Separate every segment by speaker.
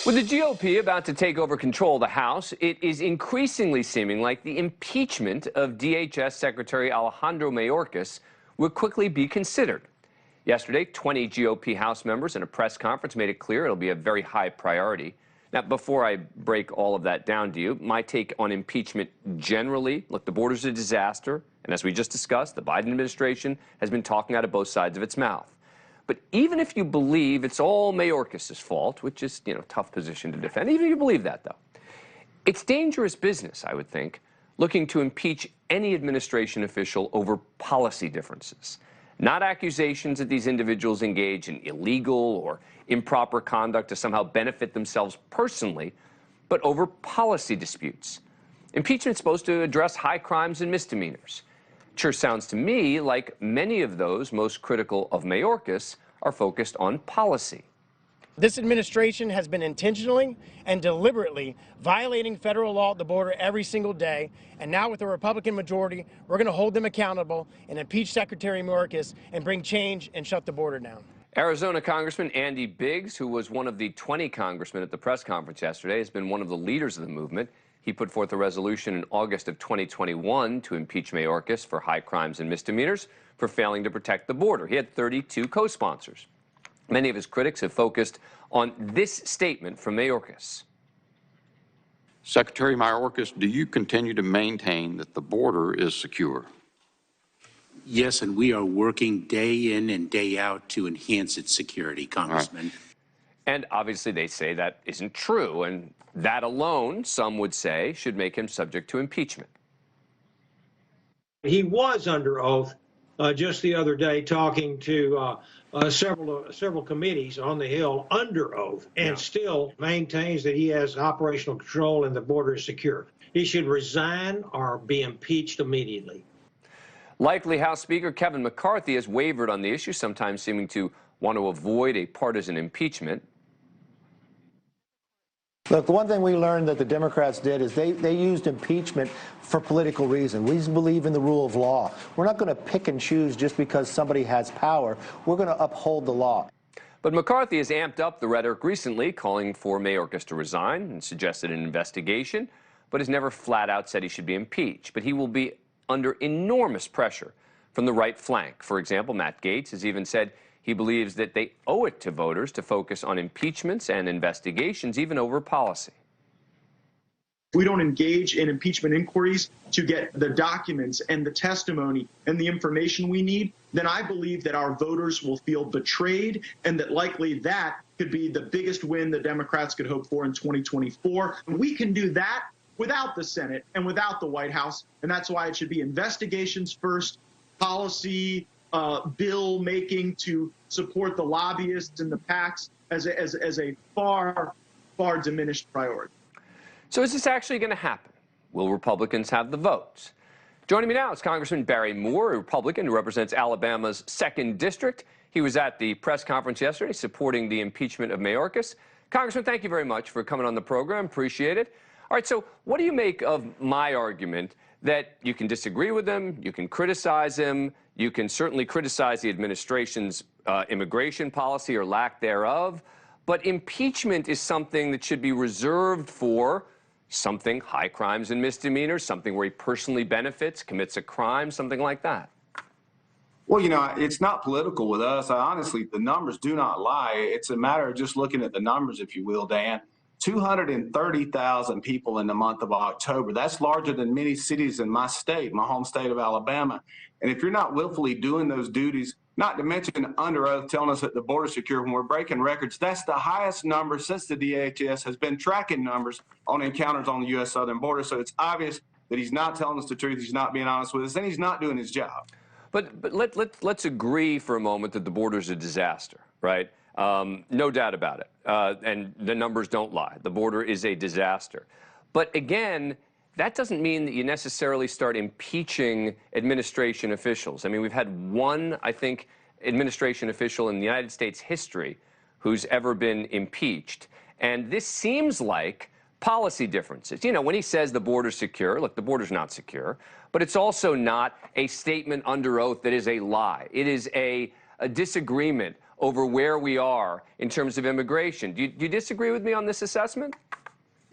Speaker 1: With the GOP about to take over control of the House, it is increasingly seeming like the impeachment of DHS Secretary Mayorkas will quickly be considered. Yesterday, 20 GOP House members in a press conference made it clear it'll be a very high priority. Now, before I break all of that down to you, my take on impeachment generally, look, the border's a disaster, and as we just discussed, the Biden administration has been talking out of both sides of its mouth. But even if you believe it's all Mayorkas' fault, which is, a tough position to defend, even if you believe that, though, it's dangerous business, I would think, looking to impeach any administration official over policy differences. Not accusations that these individuals engage in illegal or improper conduct to somehow benefit themselves personally, but over policy disputes. Impeachment is supposed to address high crimes and misdemeanors. It sure sounds to me like many of those most critical of Mayorkas are focused on policy.
Speaker 2: This administration has been intentionally and deliberately violating federal law at the border every single day. And now with a Republican majority, we're going to hold them accountable and impeach Secretary Mayorkas and bring change and shut the border down.
Speaker 1: Arizona Congressman Andy Biggs, who was one of the 20 congressmen at the press conference yesterday, has been one of the leaders of the movement. He put forth a resolution in August of 2021 to impeach Mayorkas for high crimes and misdemeanors for failing to protect the border. He had 32 co-sponsors. Many of his critics have focused on this statement from Mayorkas.
Speaker 3: Secretary Mayorkas, do you continue to maintain that the border is secure?
Speaker 4: Yes, and we are working day in and day out to enhance its security, Congressman.
Speaker 1: Right. And obviously they say that isn't true, and that alone, some would say, should make him subject to impeachment.
Speaker 5: He was under oath just the other day talking to several committees on the Hill under oath, and still maintains that he has operational control and the border is secure. He should resign or be impeached immediately.
Speaker 1: Likely House Speaker Kevin McCarthy has wavered on the issue, sometimes seeming to want to avoid a partisan impeachment.
Speaker 6: Look, the one thing we learned that the Democrats did is they used impeachment for political reasons. We believe in the rule of law. We're not going to pick and choose just because somebody has power. We're going to uphold the law.
Speaker 1: But McCarthy has amped up the rhetoric recently, calling for Mayorkas to resign and suggested an investigation, but has never flat out said he should be impeached. But he will be under enormous pressure from the right flank. For example, Matt Gaetz has even said he believes that they owe it to voters to focus on impeachments and investigations, even over policy.
Speaker 7: If we don't engage in impeachment inquiries to get the documents and the testimony and the information we need, then I believe that our voters will feel betrayed, and that likely that could be the biggest win the Democrats could hope for in 2024. And we can do that without the Senate and without the White House, and that's why it should be investigations first, policy, bill making to support the lobbyists and the PACs as a far diminished priority.
Speaker 1: So is this actually going to happen? Will Republicans have the votes? Joining me now is Congressman Barry Moore, a Republican who represents Alabama's 2nd District. He was at the press conference yesterday supporting the impeachment of Mayorkas. Congressman, thank you very much for coming on the program. Appreciate it. All right, so what do you make of my argument that you can disagree with him, you can criticize him, you can certainly criticize the administration's immigration policy or lack thereof, but impeachment is something that should be reserved for something, high crimes and misdemeanors, something where he personally benefits, commits a crime, something like that?
Speaker 8: Well, it's not political with us. Honestly, the numbers do not lie. It's a matter of just looking at the numbers, if you will, Dan. 230,000 people in the month of October. That's larger than many cities in my state, my home state of Alabama. And if you're not willfully doing those duties, not to mention under oath telling us that the border is secure when we're breaking records, that's the highest number since the DHS has been tracking numbers on encounters on the U.S. southern border. So it's obvious that he's not telling us the truth, he's not being honest with us, and he's not doing his job.
Speaker 1: But let's agree for a moment that the border is a disaster, right? No doubt about it. And the numbers don't lie. The border is a disaster. But again, that doesn't mean that you necessarily start impeaching administration officials. I mean, we've had one, I think, administration official in the United States history who's ever been impeached. And this seems like policy differences. When he says the border's secure, look, the border's not secure, but it's also not a statement under oath that is a lie. It is a disagreement over where we are in terms of immigration. Do you disagree with me on this assessment?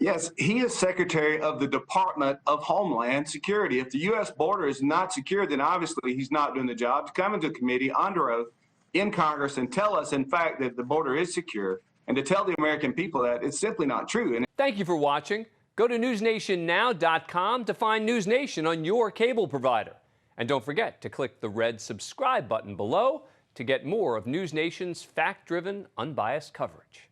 Speaker 8: Yes, he is Secretary of the Department of Homeland Security. If the U.S. border is not secure, then obviously he's not doing the job. To come into committee under oath in Congress and tell us, in fact, that the border is secure, and to tell the American people that it's simply not true. And
Speaker 1: thank you for watching. Go to newsnationnow.com to find NewsNation on your cable provider. And don't forget to click the red subscribe button below to get more of NewsNation's fact-driven, unbiased coverage.